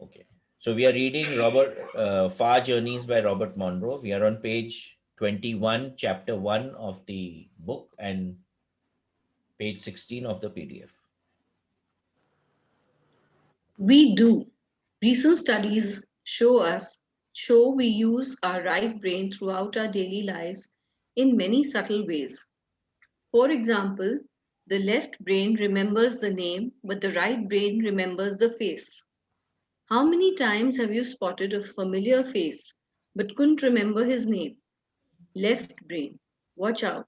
Okay. So we are reading Far Journeys by Robert Monroe. We are on page 21, chapter 1 of the book, and page 16 of the PDF. We do. Recent studies show we use our right brain throughout our daily lives in many subtle ways. For example, the left brain remembers the name, but the right brain remembers the face. How many times have you spotted a familiar face but couldn't remember his name? Left brain. Watch out.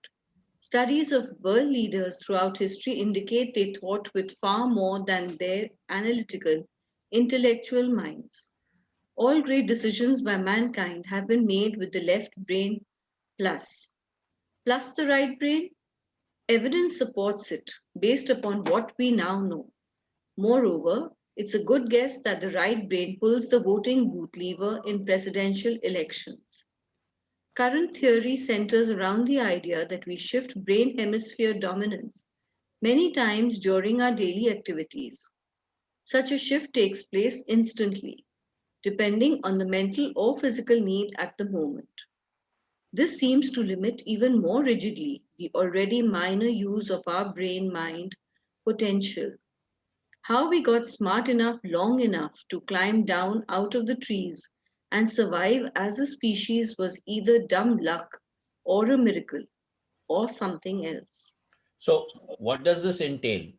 Studies of world leaders throughout history indicate they thought with far more than their analytical, intellectual minds. All great decisions by mankind have been made with the left brain plus. Plus the right brain? Evidence supports it based upon what we now know. Moreover, it's a good guess that the right brain pulls the voting booth lever in presidential elections. Current theory centers around the idea that we shift brain hemisphere dominance many times during our daily activities. Such a shift takes place instantly, depending on the mental or physical need at the moment. This seems to limit even more rigidly the already minor use of our brain mind potential. How we got smart enough long enough to climb down out of the trees and survive as a species was either dumb luck or a miracle or something else. So, what does this entail?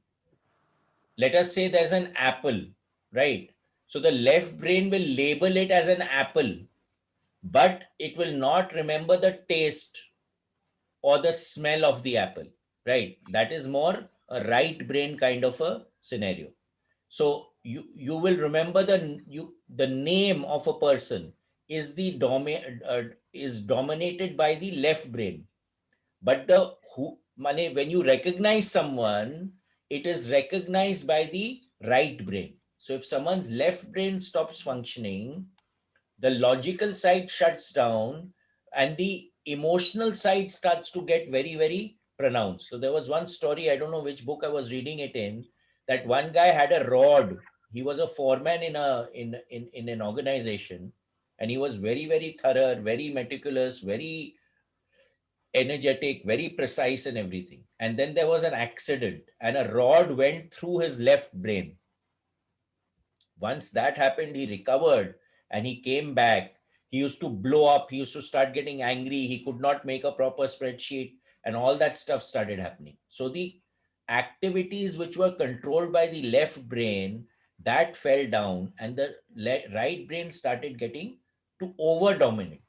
Let us say there's an apple, right? So, the left brain will label it as an apple, but it will not remember the taste or the smell of the apple, right? That is more a right brain kind of a scenario. So you will remember the name of a person is is dominated by the left brain, but the who money when you recognize someone, it is recognized by the right brain. So if someone's left brain stops functioning, the logical side shuts down and the emotional side starts to get very, very pronounced. So there was one story, I don't know which book I was reading it in, that one guy had a rod. He was a foreman in an organization, and he was very, very thorough, very meticulous, very energetic, very precise and everything. And then there was an accident and a rod went through his left brain. Once that happened, he recovered and he came back. He used to blow up. He used to start getting angry. He could not make a proper spreadsheet, and all that stuff started happening. So the activities which were controlled by the left brain, that fell down, and the right brain started getting to over dominate.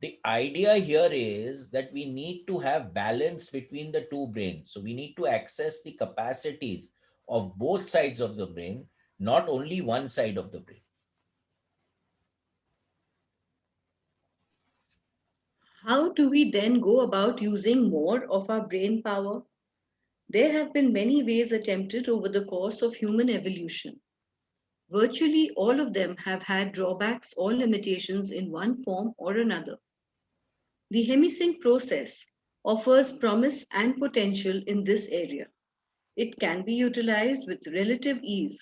The idea here is that we need to have balance between the two brains. So we need to access the capacities of both sides of the brain, not only one side of the brain. How do we then go about using more of our brain power? There have been many ways attempted over the course of human evolution. Virtually all of them have had drawbacks or limitations in one form or another. The hemisync process offers promise and potential in this area. It can be utilized with relative ease,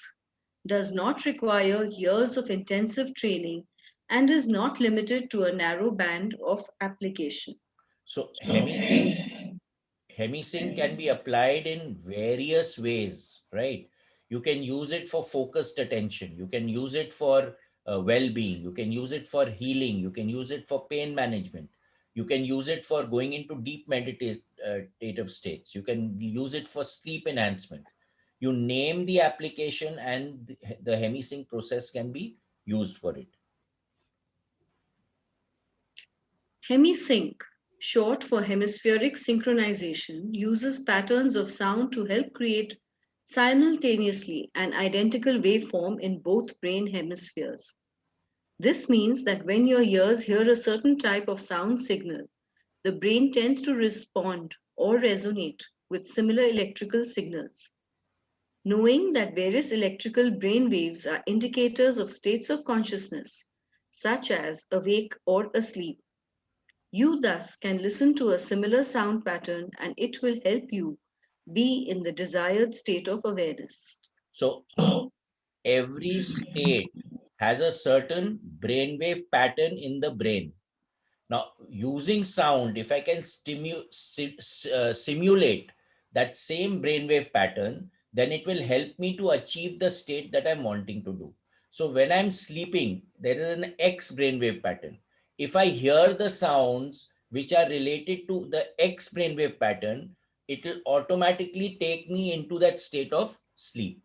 does not require years of intensive training, and is not limited to a narrow band of application. So hemisync can be applied in various ways, right? You can use it for focused attention. You can use it for well-being. You can use it for healing. You can use it for pain management. You can use it for going into deep meditative states. You can use it for sleep enhancement. You name the application, and the hemisync process can be used for it. Hemisync, short for hemispheric synchronization, uses patterns of sound to help create simultaneously an identical waveform in both brain hemispheres. This means that when your ears hear a certain type of sound signal, the brain tends to respond or resonate with similar electrical signals. Knowing that various electrical brain waves are indicators of states of consciousness, such as awake or asleep, you thus can listen to a similar sound pattern and it will help you be in the desired state of awareness. So every state has a certain brainwave pattern in the brain. Now, using sound, if I can simulate that same brainwave pattern, then it will help me to achieve the state that I'm wanting to do. So when I'm sleeping, there is an X brainwave pattern. If I hear the sounds which are related to the X brainwave pattern, it will automatically take me into that state of sleep,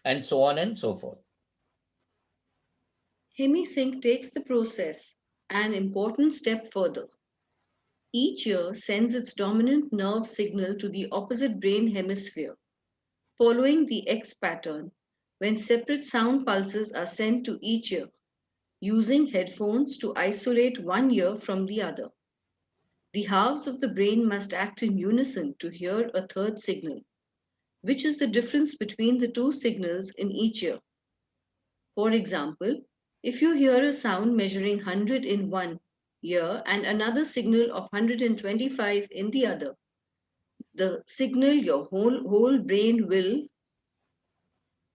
and so on and so forth. HemiSync takes the process an important step further. Each ear sends its dominant nerve signal to the opposite brain hemisphere, following the X pattern, when separate sound pulses are sent to each ear, using headphones to isolate one ear from the other. The halves of the brain must act in unison to hear a third signal, which is the difference between the two signals in each ear. For example, if you hear a sound measuring 100 in one ear and another signal of 125 in the other, the signal your whole brain will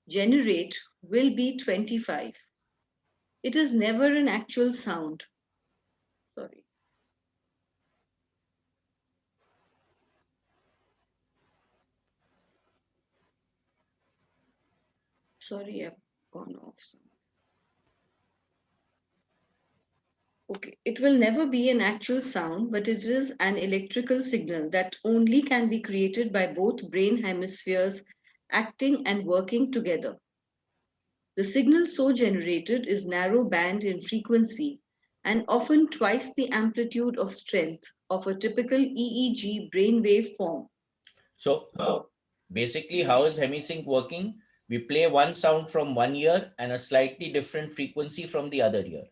generate will be 25. It is never an actual sound. Sorry. Sorry, I've gone off. Okay, it will never be an actual sound, but it is an electrical signal that only can be created by both brain hemispheres acting and working together. The signal so generated is narrow band in frequency and often twice the amplitude of strength of a typical EEG brainwave form. So basically, how is HemiSync working? We play one sound from one ear and a slightly different frequency from the other ear.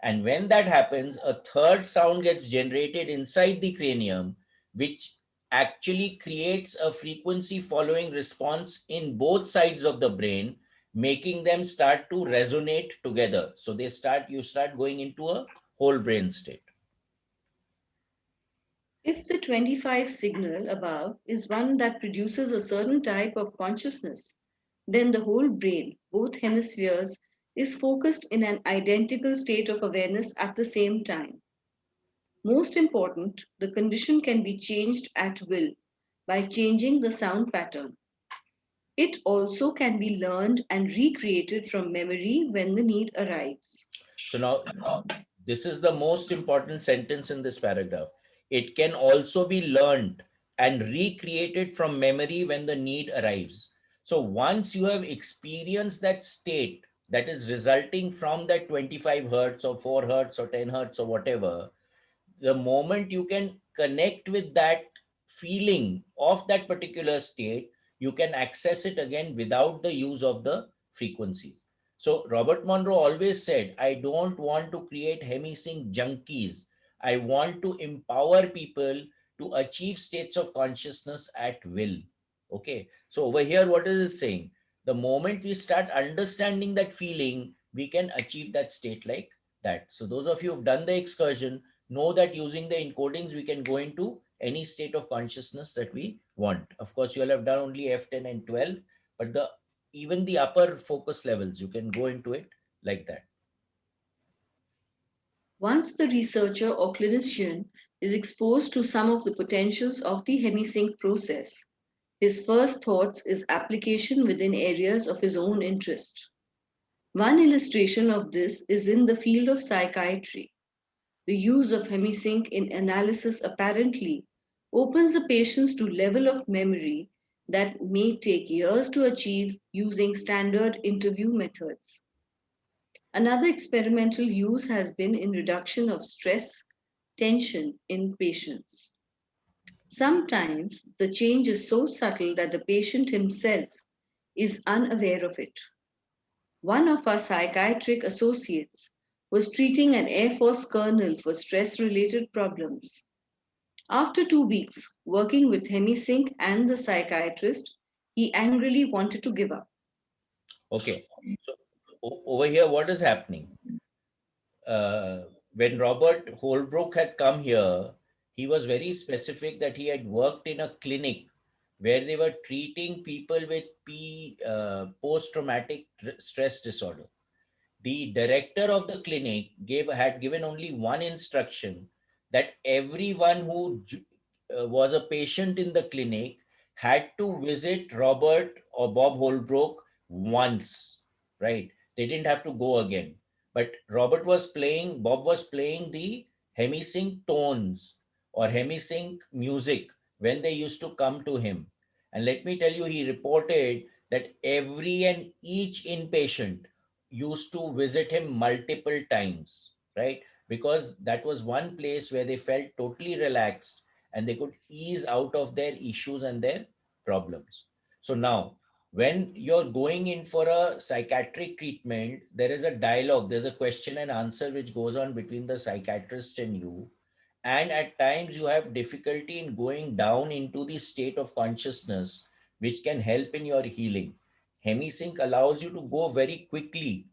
And when that happens, a third sound gets generated inside the cranium, which actually creates a frequency following response in both sides of the brain, making them start to resonate together. So you start going into a whole brain state. If the 25 signal above is one that produces a certain type of consciousness, then the whole brain, both hemispheres, is focused in an identical state of awareness at the same time. Most important, the condition can be changed at will by changing the sound pattern. It also can be learned and recreated from memory when the need arrives. So now, this is the most important sentence in this paragraph. It can also be learned and recreated from memory when the need arrives. So once you have experienced that state that is resulting from that 25 hertz or 4 hertz or 10 hertz or whatever, the moment you can connect with that feeling of that particular state, you can access it again without the use of the frequencies. So Robert Monroe always said, I don't want to create hemisync junkies. I want to empower people to achieve states of consciousness at will. Okay. So over here, what is it saying? The moment we start understanding that feeling, we can achieve that state like that. So those of you who've done the excursion know that using the encodings, we can go into any state of consciousness that we want. Of course, you'll have done only F10 and 12, but even the upper focus levels, you can go into it like that. Once the researcher or clinician is exposed to some of the potentials of the hemisync process, his first thoughts is application within areas of his own interest. One illustration of this is in the field of psychiatry. The use of hemisync in analysis apparently opens the patients to level of memory that may take years to achieve using standard interview methods. Another experimental use has been in reduction of stress, tension in patients. Sometimes the change is so subtle that the patient himself is unaware of it. One of our psychiatric associates was treating an Air Force colonel for stress related problems. After 2 weeks working with HemiSync and the psychiatrist, he angrily wanted to give up. Okay. So over here, what is happening? When Robert Holbrook had come here, he was very specific that he had worked in a clinic where they were treating people with post traumatic stress disorder. the director of the clinic had given only one instruction, that everyone who was a patient in the clinic had to visit Robert or Bob Holbrook once, right? They didn't have to go again. But Bob was playing the hemisync tones or hemisync music when they used to come to him. And let me tell you, he reported that every and each inpatient used to visit him multiple times, right? Because that was one place where they felt totally relaxed and they could ease out of their issues and their problems. So now, when you're going in for a psychiatric treatment, there is a dialogue, there's a question and answer which goes on between the psychiatrist and you. And at times, you have difficulty in going down into the state of consciousness, which can help in your healing. Hemisync allows you to go very quickly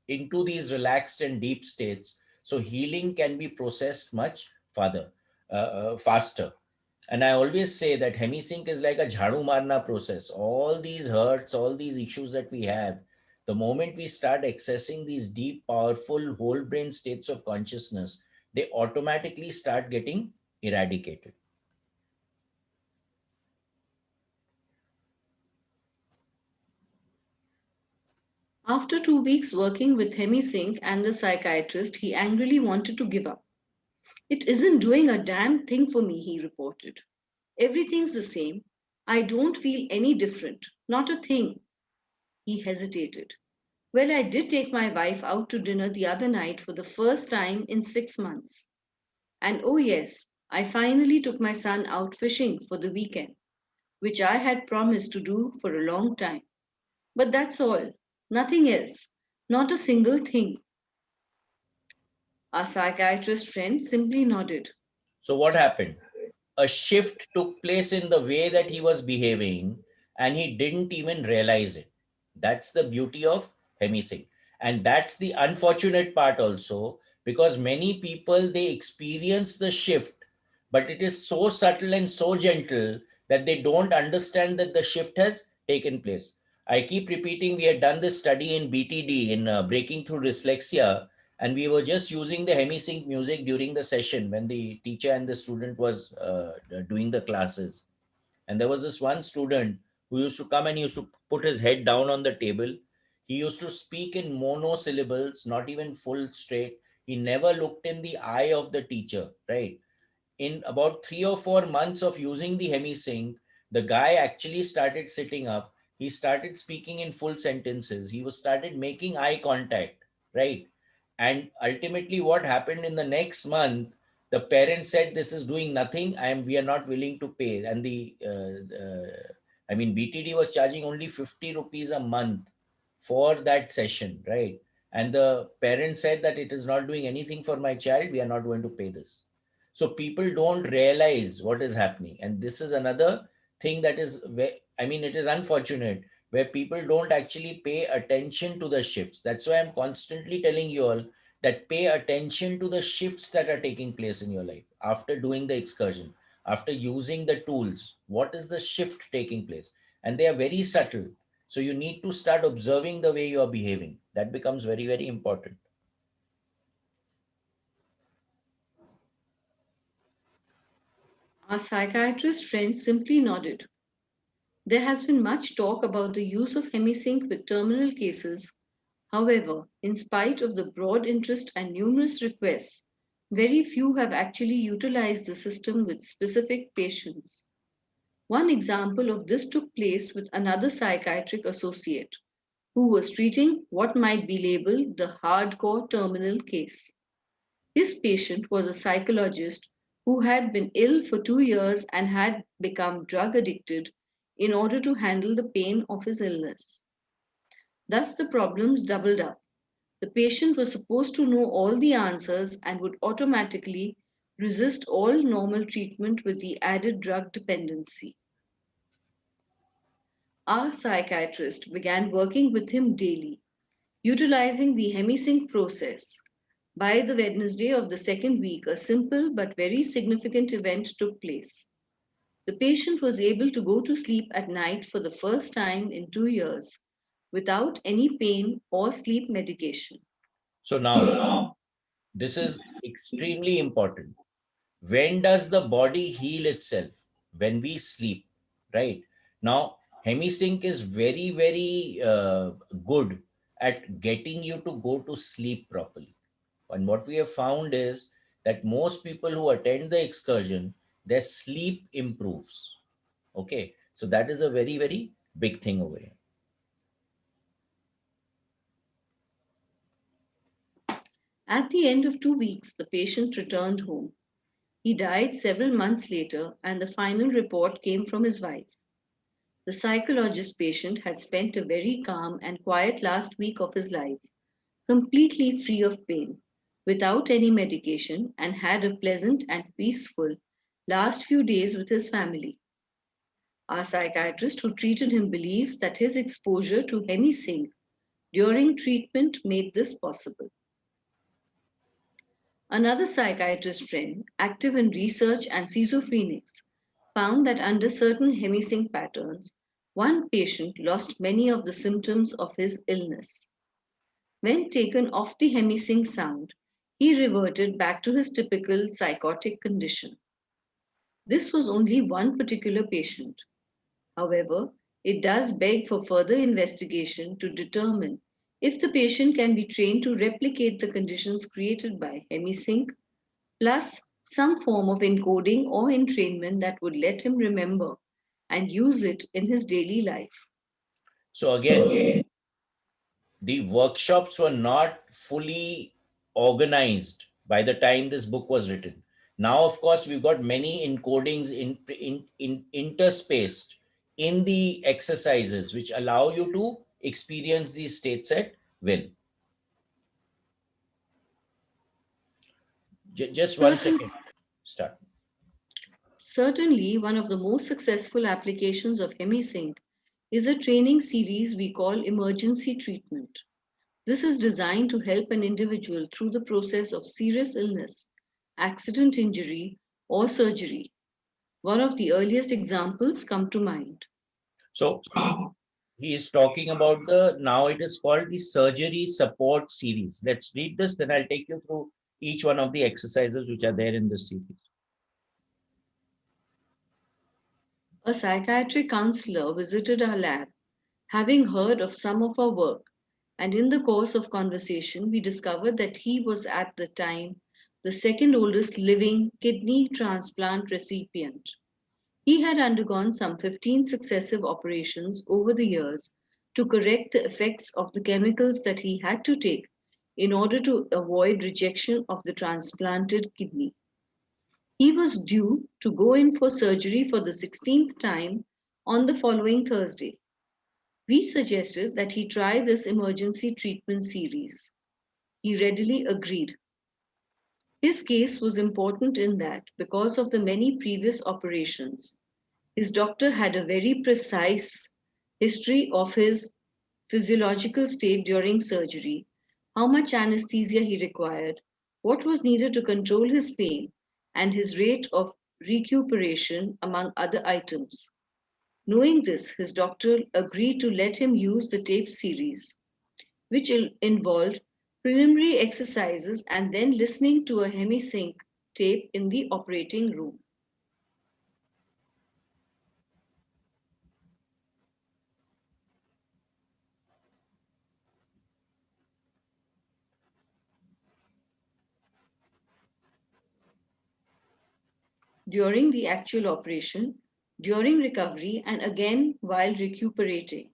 into these relaxed and deep states. So healing can be processed much faster. And I always say that hemisync is like a jhadu marna process. All these hurts, all these issues that we have, the moment we start accessing these deep, powerful whole brain states of consciousness, they automatically start getting eradicated. After 2 weeks working with HemiSync and the psychiatrist, he angrily wanted to give up. It isn't doing a damn thing for me, he reported. Everything's the same. I don't feel any different. Not a thing. He hesitated. Well, I did take my wife out to dinner the other night for the first time in 6 months. And oh, yes, I finally took my son out fishing for the weekend, which I had promised to do for a long time. But that's all. Nothing else. Not a single thing. Our psychiatrist friend simply nodded. So, what happened? A shift took place in the way that he was behaving, and he didn't even realize it. That's the beauty of hemisync. And that's the unfortunate part also, because many people they experience the shift, but it is so subtle and so gentle that they don't understand that the shift has taken place. I keep repeating, we had done this study in BTD, in Breaking Through Dyslexia, and we were just using the hemisync music during the session when the teacher and the student was doing the classes. And there was this one student who used to come and used to put his head down on the table. He used to speak in monosyllables, not even full straight. He never looked in the eye of the teacher, right? In about 3 or 4 months of using the hemisync, the guy actually started sitting up. He started speaking in full sentences. He was started making eye contact, right? And ultimately, what happened in the next month, the parent said, "This is doing nothing. We are not willing to pay." And I mean, BTD was charging only 50 rupees a month for that session, right? And the parent said that it is not doing anything for my child. We are not going to pay this. So people don't realize what is happening. And this is another thing that is where, I mean, it is unfortunate where people don't actually pay attention to the shifts. That's why I'm constantly telling you all that pay attention to the shifts that are taking place in your life after doing the excursion, after using the tools. What is the shift taking place? And they are very subtle. So you need to start observing the way you are behaving. That becomes very, very important. Our psychiatrist friend simply nodded. There has been much talk about the use of HemiSync with terminal cases. However, in spite of the broad interest and numerous requests, very few have actually utilized the system with specific patients. One example of this took place with another psychiatric associate who was treating what might be labeled the hardcore terminal case. His patient was a psychologist who had been ill for 2 years and had become drug addicted in order to handle the pain of his illness. Thus, the problems doubled up. The patient was supposed to know all the answers and would automatically resist all normal treatment with the added drug dependency. Our psychiatrist began working with him daily, utilizing the hemisync process. By the Wednesday of the second week, a simple but very significant event took place. The patient was able to go to sleep at night for the first time in 2 years without any pain or sleep medication. So now, this is extremely important. When does the body heal itself? When we sleep, right? Now, hemisync is very, very good at getting you to go to sleep properly. And what we have found is that most people who attend the excursion, their sleep improves. Okay. So that is a very, very big thing over here. At the end of 2 weeks, the patient returned home. He died several months later, and the final report came from his wife. The psychologist patient had spent a very calm and quiet last week of his life, completely free of pain, without any medication, and had a pleasant and peaceful last few days with his family. Our psychiatrist who treated him believes that his exposure to hemisync during treatment made this possible. Another psychiatrist friend, active in research and schizophrenics, found that under certain hemisync patterns, one patient lost many of the symptoms of his illness. When taken off the hemisync sound, he reverted back to his typical psychotic condition. This was only one particular patient. However, it does beg for further investigation to determine if the patient can be trained to replicate the conditions created by hemisync, plus some form of encoding or entrainment that would let him remember and use it in his daily life. So again, the workshops were not fully organized by the time this book was written. Now, of course, we've got many encodings in interspaced in the exercises, which allow you to experience these states at will. Just one Certain, second. Start. Certainly, one of the most successful applications of HemiSync is a training series we call emergency treatment. This is designed to help an individual through the process of serious illness, accident injury, or surgery. One of the earliest examples come to mind. So he is talking about the, now it is called the surgery support series. Let's read this, then I'll take you through each one of the exercises which are there in this series. A psychiatric counselor visited our lab, having heard of some of our work, and in the course of conversation, we discovered that he was at the time the second oldest living kidney transplant recipient. He had undergone some 15 successive operations over the years to correct the effects of the chemicals that he had to take in order to avoid rejection of the transplanted kidney. He was due to go in for surgery for the 16th time on the following Thursday. We suggested that he try this emergency treatment series. He readily agreed. His case was important in that, because of the many previous operations, his doctor had a very precise history of his physiological state during surgery, how much anesthesia he required, what was needed to control his pain, and his rate of recuperation, among other items. Knowing this, his doctor agreed to let him use the tape series, which involved preliminary exercises and then listening to a hemisync tape in the operating room. During the actual operation, during recovery, and again while recuperating.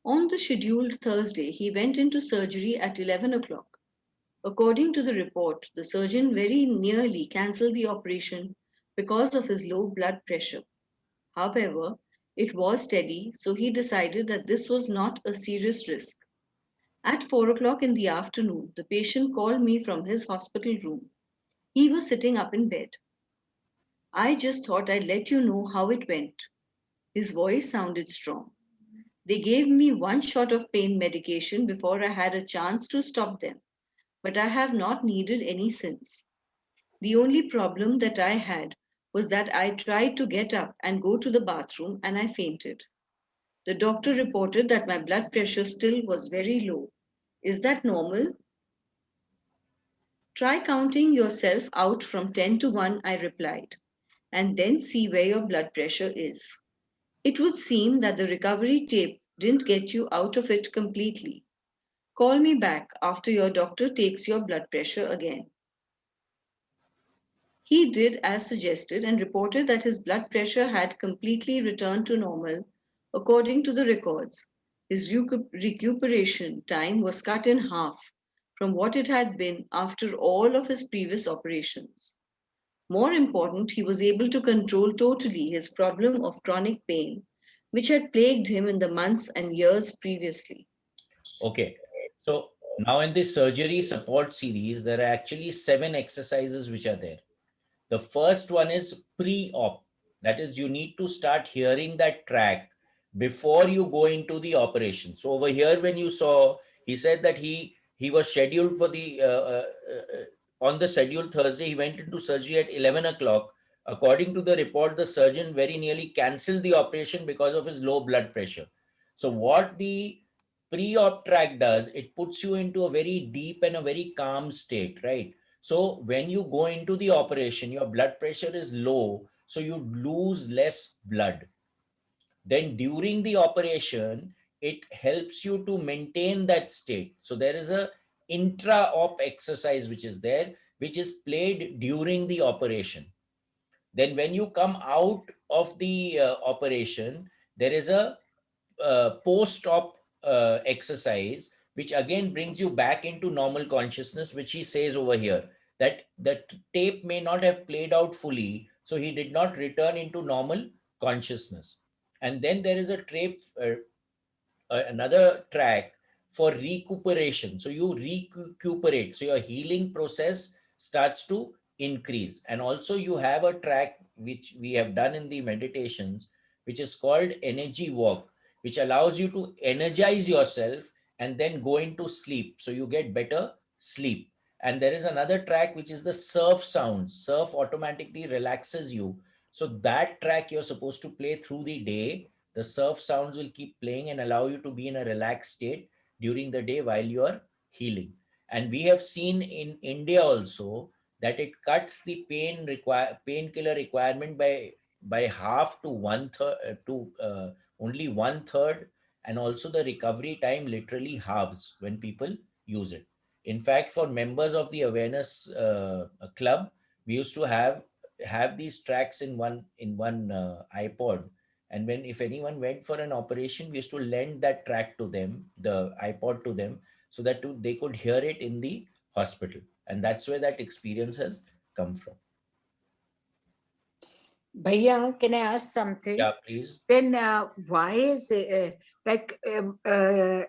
On the scheduled Thursday, he went into surgery at 11 o'clock. According to the report, the surgeon very nearly cancelled the operation because of his low blood pressure. However, it was steady, so he decided that this was not a serious risk. At 4 o'clock in the afternoon, the patient called me from his hospital room. He was sitting up in bed. I just thought I'd let you know how it went. His voice sounded strong. They gave me one shot of pain medication before I had a chance to stop them, but I have not needed any since. The only problem that I had was that I tried to get up and go to the bathroom and I fainted. The doctor reported that my blood pressure still was very low. Is that normal? Try counting yourself out from 10 to 1, I replied, and then see where your blood pressure is. It would seem that the recovery tape didn't get you out of it completely. Call me back after your doctor takes your blood pressure again. He did as suggested and reported that his blood pressure had completely returned to normal according to the records. His recuperation time was cut in half from what it had been after all of his previous operations. More important, he was able to control totally his problem of chronic pain, which had plagued him in the months and years previously. Okay. So now in this surgery support series, there are actually 7 exercises which are there. The first one is pre-op. That is, you need to start hearing that track before you go into the operation. So over here, when you saw, he said that he was scheduled for the on the scheduled Thursday. He went into surgery at 11 o'clock. According to the report, the surgeon very nearly cancelled the operation because of his low blood pressure. So what the pre-op track does, it puts you into a very deep and a very calm state, right? So when you go into the operation, your blood pressure is low, so you lose less blood. Then during the operation, it helps you to maintain that state. So there is a intra-op exercise which is there, which is played during the operation. Then when you come out of the operation, there is a post-op exercise, which again brings you back into normal consciousness, which he says over here that the tape may not have played out fully, so he did not return into normal consciousness. And then there is a tape, another track for recuperation. So you recuperate. So your healing process starts to increase. And also you have a track which we have done in the meditations, which is called energy walk, which allows you to energize yourself and then go into sleep. So you get better sleep. And there is another track which is the surf sounds. Surf automatically relaxes you. So that track you're supposed to play through the day. The surf sounds will keep playing and allow you to be in a relaxed state during the day while you are healing. And we have seen in India also that it cuts the painkiller requirement by half to one third to only one third, and also the recovery time literally halves when people use it. In fact, for members of the awareness club, we used to have these tracks in one iPod, and when if anyone went for an operation, we used to lend that track to them, the iPod to them, so that they could hear it in the hospital. And that's where that experience has come from. Bhaiya, can I ask something? Yeah, please. Then why is it,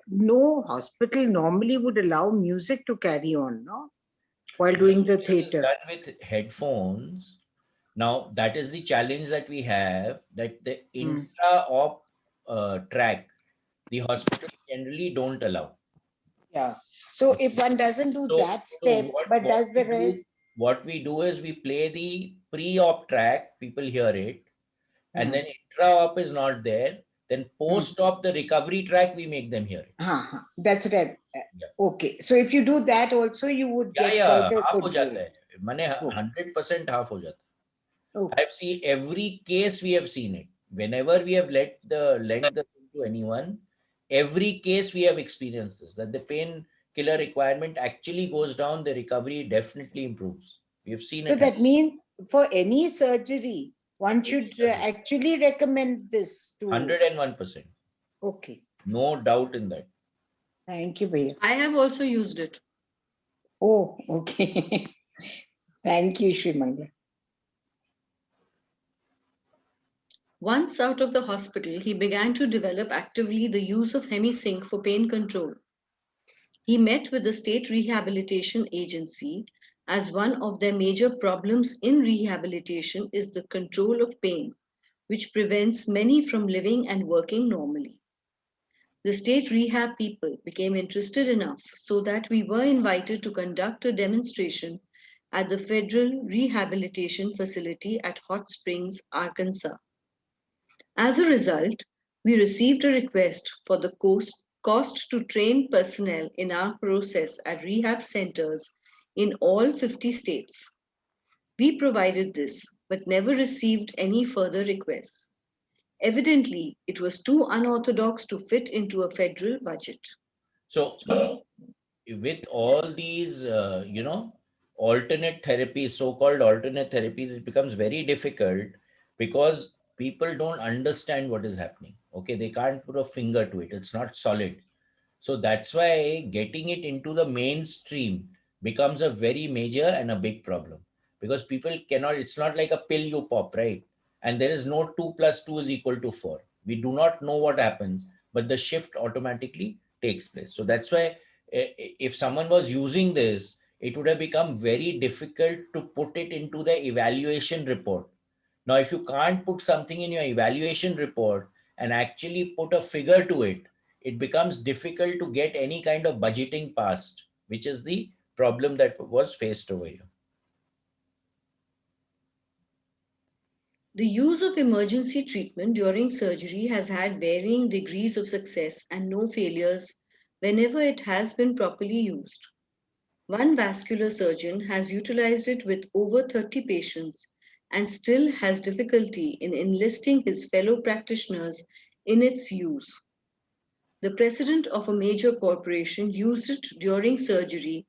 no hospital normally would allow music to carry on, no? While doing the This is theater. done with headphones. Now, that is the challenge that we have, that the intra-op track, the hospital generally don't allow. Yeah. So if one doesn't do So, that step, but does the rest. what we do is we play the pre-op track, people hear it, and then intra-op is not there. Then post-op, the recovery track, we make them hear it. That's right. Yeah. Okay. So if you do that also, you would get quite a half good हो जाता rate. है. माने 100% half हो जाता है. Okay. I've seen every case, we have seen it. Whenever we have lent the thing to anyone, every case we have experienced this, that the pain killer requirement actually goes down, the recovery definitely improves. We have seen So it. that means for any surgery, one should actually recommend this to 101%. Okay. No doubt in that. Thank you, Bhaiya. I have also used it. Oh, okay. Thank you, Shri Mangla. Once out of the hospital, he began to develop actively the use of HemiSync for pain control. He met with the State Rehabilitation Agency as one of their major problems in rehabilitation is the control of pain, which prevents many from living and working normally. The state rehab people became interested enough so that we were invited to conduct a demonstration at the Federal Rehabilitation Facility at Hot Springs, Arkansas. As a result, We received a request for the cost to train personnel in our process at rehab centers in all 50 states. We provided this, but never received any further requests. Evidently, it was too unorthodox to fit into a federal budget. So with all these, alternate therapies, so-called alternate therapies, it becomes very difficult because people don't understand what is happening. Okay, they can't put a finger to it. It's not solid. So that's why getting it into the mainstream becomes a very major and a big problem, because people cannot, it's not like a pill you pop, right? And there is no 2 plus 2 is equal to 4. We do not know what happens, but the shift automatically takes place. So that's why if someone was using this, it would have become very difficult to put it into the evaluation report. Now, if you can't put something in your evaluation report and actually put a figure to it, it becomes difficult to get any kind of budgeting passed, which is the problem that was faced over here. The use of emergency treatment during surgery has had varying degrees of success and no failures whenever it has been properly used. One vascular surgeon has utilized it with over 30 patients and still has difficulty in enlisting his fellow practitioners in its use. The president of a major corporation used it during surgery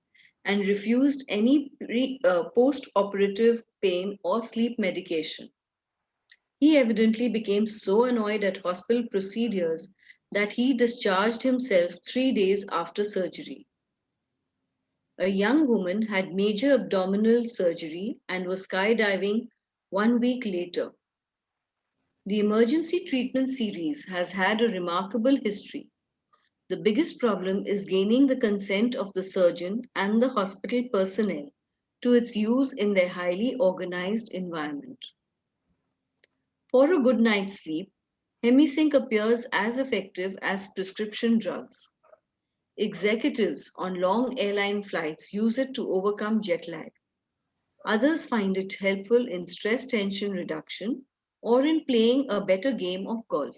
and refused any post operative pain or sleep medication. He evidently became so annoyed at hospital procedures that he discharged himself 3 days after surgery. A young woman had major abdominal surgery and was skydiving 1 week later. The emergency treatment series has had a remarkable history. The biggest problem is gaining the consent of the surgeon and the hospital personnel to its use in their highly organized environment. For a good night's sleep, Hemisync appears as effective as prescription drugs. Executives on long airline flights use it to overcome jet lag. Others find it helpful in stress tension reduction or in playing a better game of golf.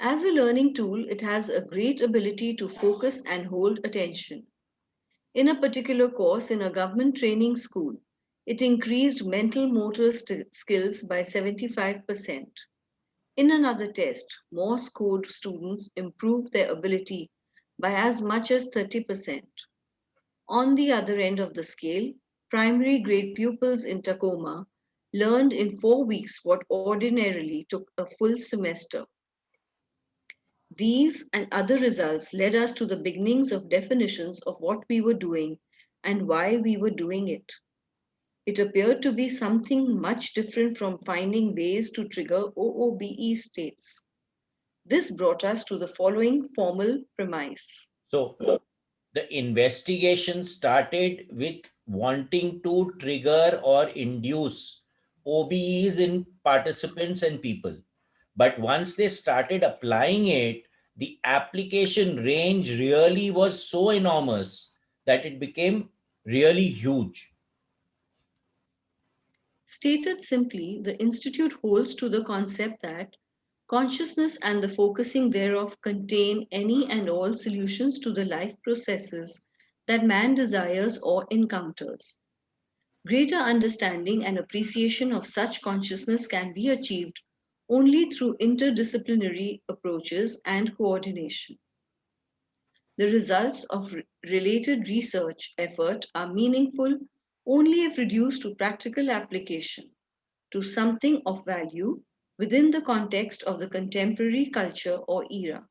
As a learning tool, it has a great ability to focus and hold attention. In a particular course in a government training school, it increased mental motor skills by 75%. In another test, Morse code students improved their ability by as much as 30%. On the other end of the scale, primary grade pupils in Tacoma learned in 4 weeks what ordinarily took a full semester. These and other results led us to the beginnings of definitions of what we were doing and why we were doing it. It appeared to be something much different from finding ways to trigger OOBE states. This brought us to the following formal premise. So the investigation started with wanting to trigger or induce OBEs in participants and people. But once they started applying it, the application range really was so enormous that it became really huge. Stated simply, the Institute holds to the concept that consciousness and the focusing thereof contain any and all solutions to the life processes that man desires or encounters. Greater understanding and appreciation of such consciousness can be achieved only through interdisciplinary approaches and coordination. The results of related research effort are meaningful only if reduced to practical application, to something of value within the context of the contemporary culture or era.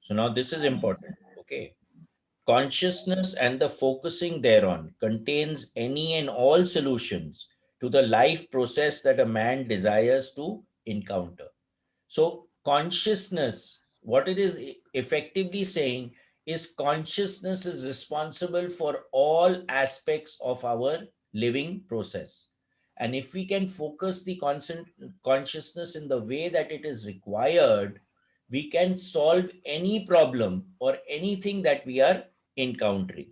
So now this is important. Okay. Consciousness and the focusing thereon contains any and all solutions to the life process that a man desires to encounter. So, consciousness, what it is effectively saying is consciousness is responsible for all aspects of our living process. And if we can focus the consciousness in the way that it is required, we can solve any problem or anything that we are encountering.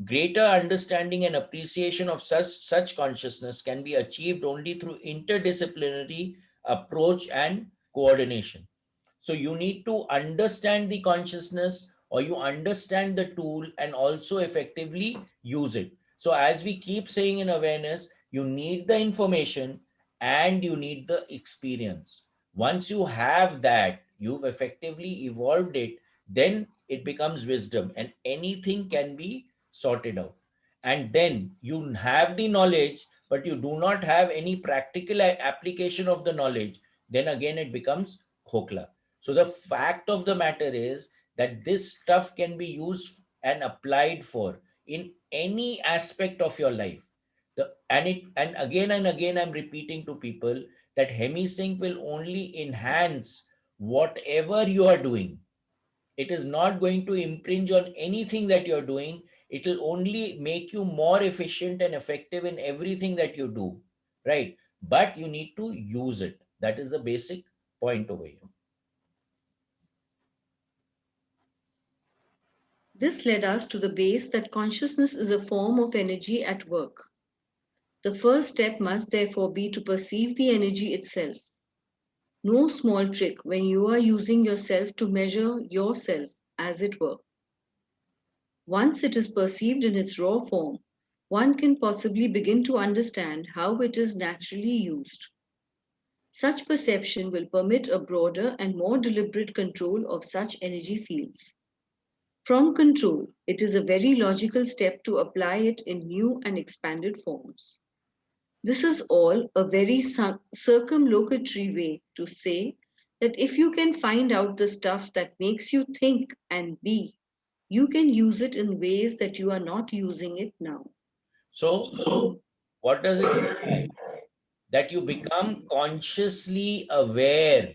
Greater understanding and appreciation of such consciousness can be achieved only through interdisciplinary approach and coordination. So you need to understand the consciousness, or you understand the tool and also effectively use it. So as we keep saying in awareness, you need the information and you need the experience. Once you have that, you've effectively evolved it, then it becomes wisdom and anything can be sorted out. And then you have the knowledge, but you do not have any practical application of the knowledge, then again it becomes khokla. So the fact of the matter is that this stuff can be used and applied for in any aspect of your life. And again and again I'm repeating to people that hemisync will only enhance whatever you are doing. It is not going to impinge on anything that you're doing. It will only make you more efficient and effective in everything that you do, right? But you need to use it. That is the basic point over here. This led us to the base that consciousness is a form of energy at work. The first step must therefore be to perceive the energy itself. No small trick when you are using yourself to measure yourself, as it were. Once it is perceived in its raw form, one can possibly begin to understand how it is naturally used. Such perception will permit a broader and more deliberate control of such energy fields. From control, it is a very logical step to apply it in new and expanded forms. This is all a very circumlocutory way to say that if you can find out the stuff that makes you think and be, you can use it in ways that you are not using it now. So, what does it imply? That you become consciously aware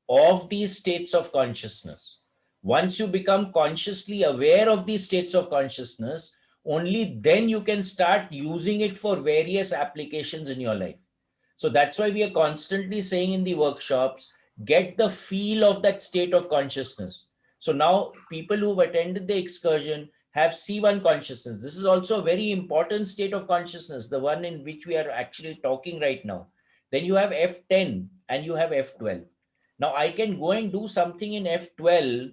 of these states of consciousness. Once you become consciously aware of these states of consciousness, only then you can start using it for various applications in your life. So that's why we are constantly saying in the workshops, get the feel of that state of consciousness. So now people who've attended the excursion have C1 consciousness. This is also a very important state of consciousness, the one in which we are actually talking right now. Then you have F10 and you have F12. Now I can go and do something in F12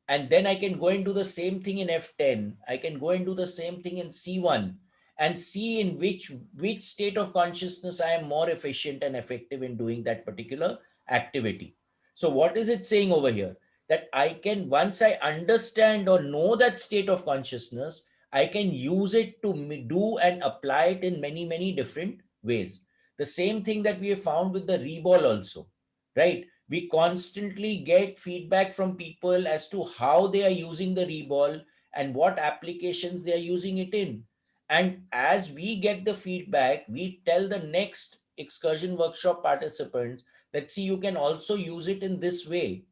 and then I can go and do the same thing in F10. I can go and do the same thing in C1 and see in which state of consciousness I am more efficient and effective in doing that particular activity. So what is it saying over here? That I can, once I understand or know that state of consciousness, I can use it to do and apply it in many different ways. The same thing that we have found with the reball also, right? We constantly get feedback from people as to how they are using the reball and what applications they are using it in. And as we get the feedback, we tell the next excursion workshop participants that, see, you can also use it in this way.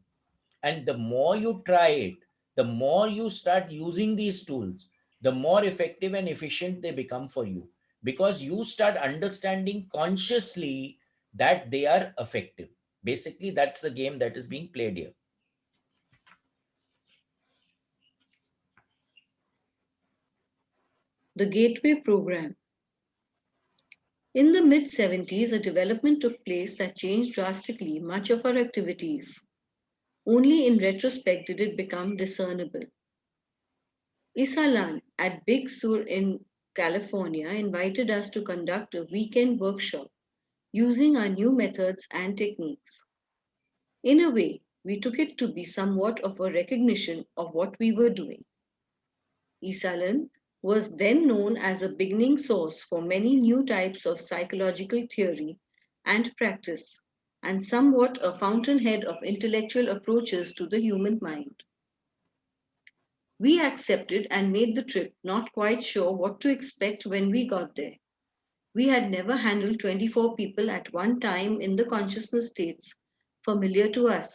And the more you try it, the more you start using these tools, the more effective and efficient they become for you, because you start understanding consciously that they are effective. Basically, that's the game that is being played here. The Gateway Program. In the mid 70s, a development took place that changed drastically much of our activities. Only in retrospect did it become discernible. Isalan at Big Sur in California invited us to conduct a weekend workshop using our new methods and techniques. In a way, we took it to be somewhat of a recognition of what we were doing. Isalan was then known as a beginning source for many new types of psychological theory and practice, and somewhat a fountainhead of intellectual approaches to the human mind. We accepted and made the trip, not quite sure what to expect when we got there. We had never handled 24 people at one time in the consciousness states familiar to us.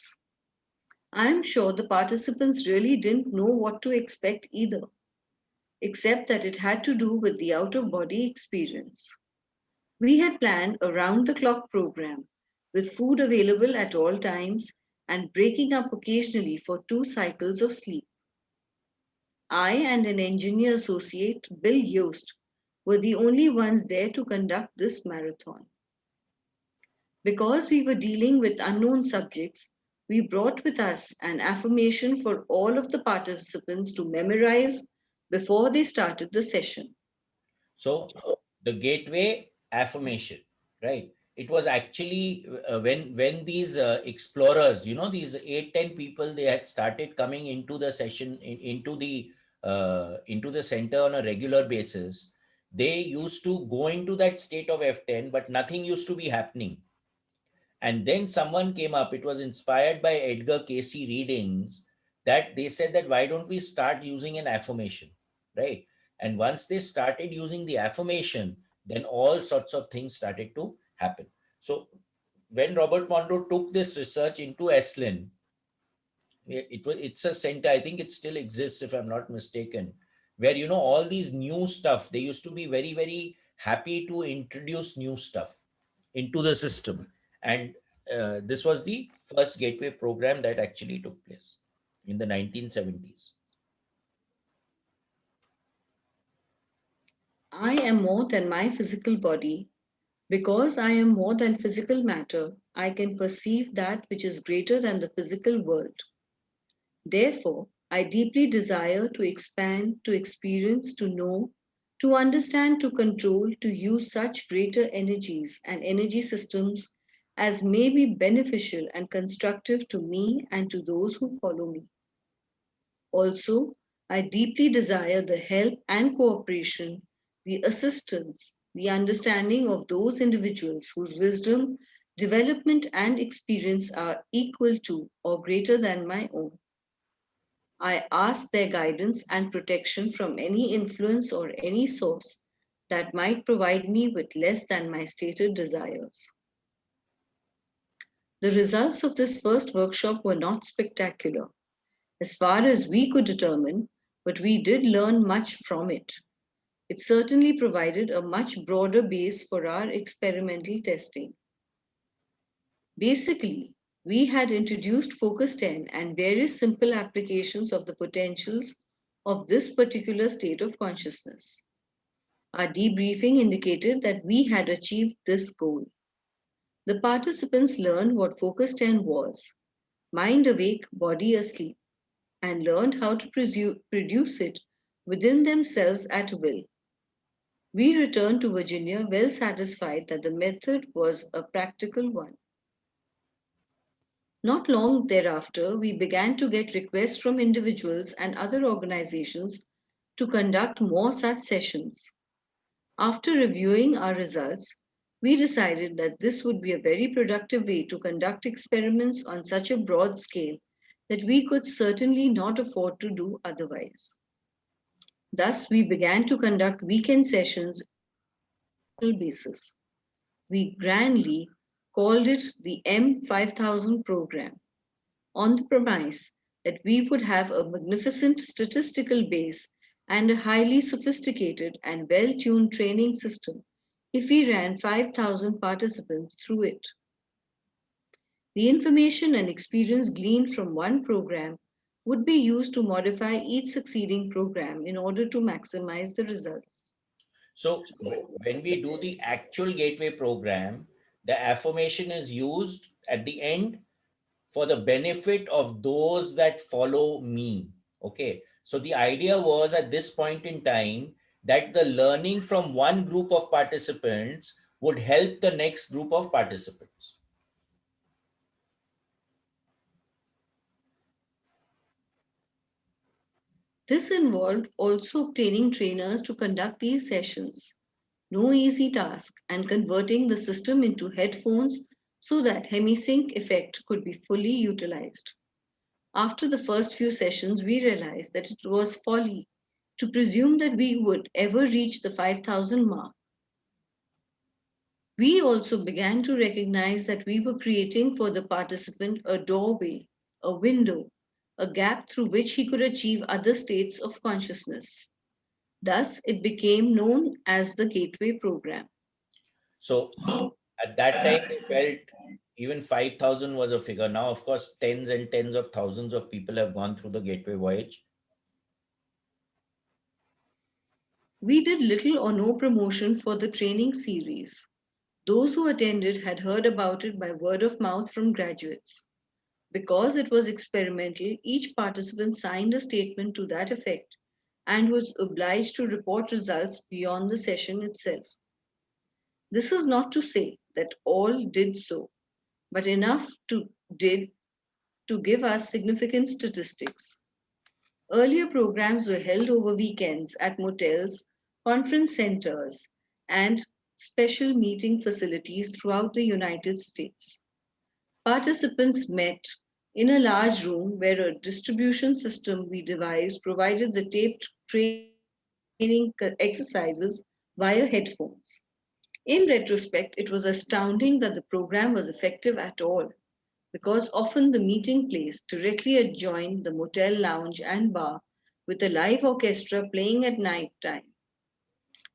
I am sure the participants really didn't know what to expect either, except that it had to do with the out of body experience. We had planned a round the clock program with food available at all times and breaking up occasionally for 2 cycles of sleep. I and an engineer associate, Bill Yost, were the only ones there to conduct this marathon. Because we were dealing with unknown subjects, we brought with us an affirmation for all of the participants to memorize before they started the session. So the gateway affirmation, right? It was actually when these explorers, these 8-10 people, they had started coming into the session, into the center on a regular basis. They used to go into that state of F10, but nothing used to be happening. And then someone came up, it was inspired by Edgar Casey readings, that they said that why don't we start using an affirmation, right? And once they started using the affirmation, then all sorts of things started to happen. So when Robert Monroe took this research into Esalen, it's a center, I think it still exists if I'm not mistaken, where all these new stuff, they used to be very, very happy to introduce new stuff into the system. And this was the first gateway program that actually took place in the 1970s. I am more than my physical body. Because I am more than physical matter, I can perceive that which is greater than the physical world. Therefore, I deeply desire to expand, to experience, to know, to understand, to control, to use such greater energies and energy systems as may be beneficial and constructive to me and to those who follow me. Also, I deeply desire the help and cooperation, the assistance, the understanding of those individuals whose wisdom, development, and experience are equal to or greater than my own. I ask their guidance and protection from any influence or any source that might provide me with less than my stated desires. The results of this first workshop were not spectacular, as far as we could determine, but we did learn much from it. It certainly provided a much broader base for our experimental testing. Basically, we had introduced Focus 10 and various simple applications of the potentials of this particular state of consciousness. Our debriefing indicated that we had achieved this goal. The participants learned what Focus 10 was: mind awake, body asleep, and learned how to produce it within themselves at will. We returned to Virginia well satisfied that the method was a practical one. Not long thereafter, we began to get requests from individuals and other organizations to conduct more such sessions. After reviewing our results, we decided that this would be a very productive way to conduct experiments on such a broad scale that we could certainly not afford to do otherwise. Thus, we began to conduct weekend sessions on a basis. We grandly called it the M5000 program, on the premise that we would have a magnificent statistical base and a highly sophisticated and well tuned training system if we ran 5,000 participants through it. The information and experience gleaned from one program would be used to modify each succeeding program in order to maximize the results. So when we do the actual gateway program, the affirmation is used at the end for the benefit of those that follow me. Okay. So the idea was at this point in time that the learning from one group of participants would help the next group of participants. This involved also obtaining trainers to conduct these sessions. No easy task, and converting the system into headphones so that hemisync effect could be fully utilized. After the first few sessions, we realized that it was folly to presume that we would ever reach the 5,000 mark. We also began to recognize that we were creating for the participant a doorway, a window, a gap through which he could achieve other states of consciousness. Thus, it became known as the Gateway Program. So at that time, they felt even 5,000 was a figure. Now, of course, tens and tens of thousands of people have gone through the Gateway Voyage. We did little or no promotion for the training series. Those who attended had heard about it by word of mouth from graduates. Because it was experimental, each participant signed a statement to that effect and was obliged to report results beyond the session itself. This is not to say that all did so, but enough did to give us significant statistics. Earlier programs were held over weekends at motels, conference centers, and special meeting facilities throughout the United States. Participants met in a large room where a distribution system we devised provided the taped training exercises via headphones. In retrospect, it was astounding that the program was effective at all because often the meeting place directly adjoined the motel lounge and bar with a live orchestra playing at night time.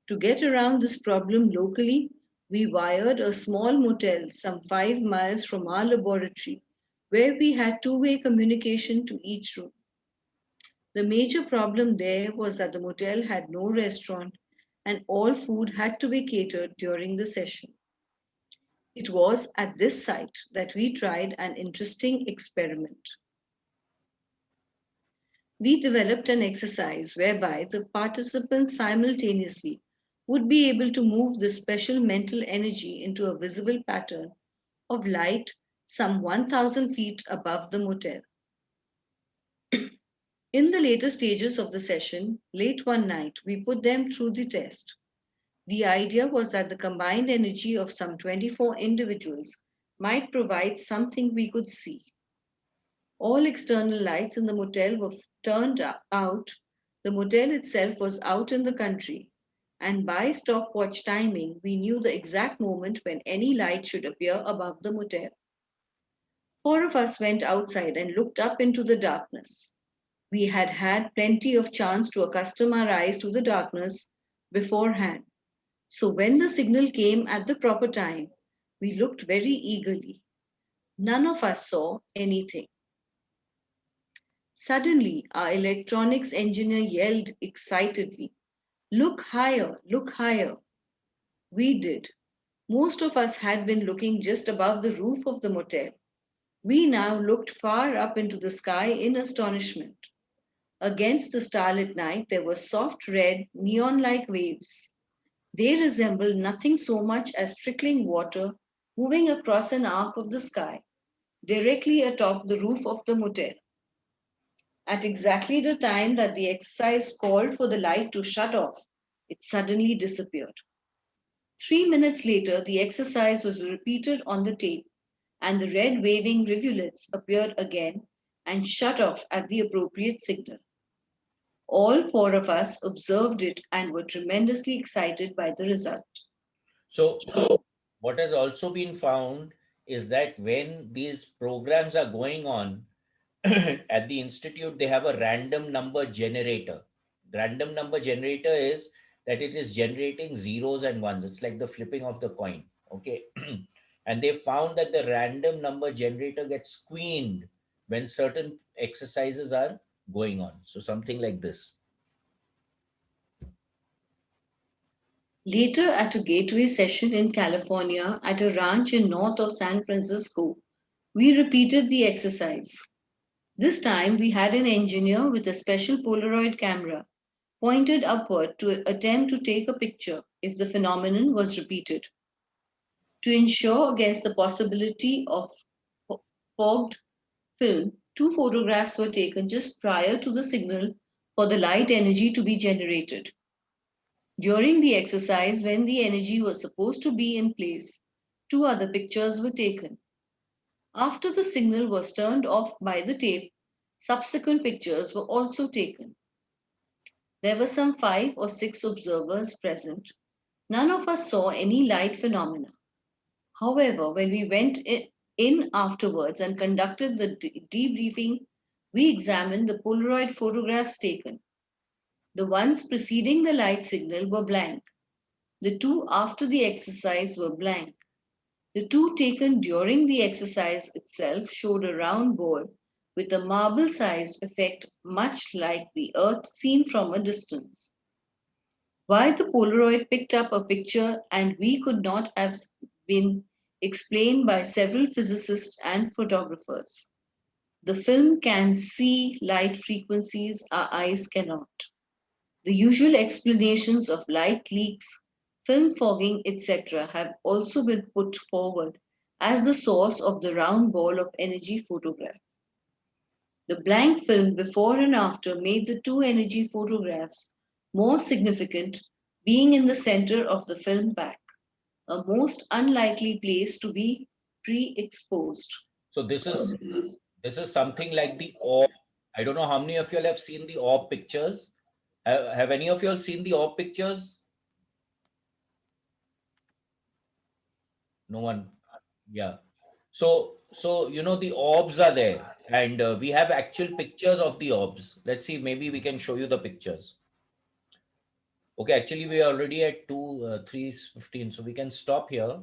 To get around this problem locally, we wired a small motel some 5 miles from our laboratory where we had two-way communication to each room. The major problem there was that the motel had no restaurant and all food had to be catered during the session. It was at this site that we tried an interesting experiment. We developed an exercise whereby the participants simultaneously would be able to move this special mental energy into a visible pattern of light some 1,000 feet above the motel. In the later stages of the session, late one night, we put them through the test. The idea was that the combined energy of some 24 individuals might provide something we could see. All external lights in the motel were turned out. The motel itself was out in the country, and by stopwatch timing, we knew the exact moment when any light should appear above the motel. Four of us went outside and looked up into the darkness. We had had plenty of chance to accustom our eyes to the darkness beforehand. So when the signal came at the proper time, we looked very eagerly. None of us saw anything. Suddenly, our electronics engineer yelled excitedly, "Look higher, look higher." We did. Most of us had been looking just above the roof of the motel. We now looked far up into the sky in astonishment. Against the starlit night, there were soft red, neon like waves. They resembled nothing so much as trickling water moving across an arc of the sky, directly atop the roof of the motel. At exactly the time that the exercise called for the light to shut off, it suddenly disappeared. 3 minutes later, the exercise was repeated on the tape, and the red waving rivulets appeared again and shut off at the appropriate signal. All four of us observed it and were tremendously excited by the result. So, what has also been found is that when these programs are going on at the institute, they have a random number generator. Random number generator is that it is generating zeros and ones. It's like the flipping of the coin. Okay. And they found that the random number generator gets squeezed when certain exercises are going on. So, something like this. Later, at a gateway session in California at a ranch in north of San Francisco, we repeated the exercise. This time, we had an engineer with a special Polaroid camera pointed upward to attempt to take a picture if the phenomenon was repeated. To ensure against the possibility of fogged film, two photographs were taken just prior to the signal for the light energy to be generated. During the exercise, when the energy was supposed to be in place, two other pictures were taken. After the signal was turned off by the tape, subsequent pictures were also taken. There were some 5 or 6 observers present. None of us saw any light phenomena. However, when we went in afterwards and conducted the debriefing, we examined the Polaroid photographs taken. The ones preceding the light signal were blank. The two after the exercise were blank. The two taken during the exercise itself showed a round ball with a marble-sized effect much like the Earth seen from a distance. Why the Polaroid picked up a picture and we could not have been explained by several physicists and photographers. The film can see light frequencies our eyes cannot. The usual explanations of light leaks, film fogging, etc., have also been put forward as the source of the round ball of energy photograph. The blank film before and after made the two energy photographs more significant, being in the center of the film pack, a most unlikely place to be pre-exposed. So this is something like the orb. I don't know how many of you all have seen the orb pictures. Have any of you all seen the orb pictures? No one. Yeah. So the orbs are there, and we have actual pictures of the orbs. Let's see. Maybe we can show you the pictures. Okay. Actually, we are already at 3:15, so we can stop here.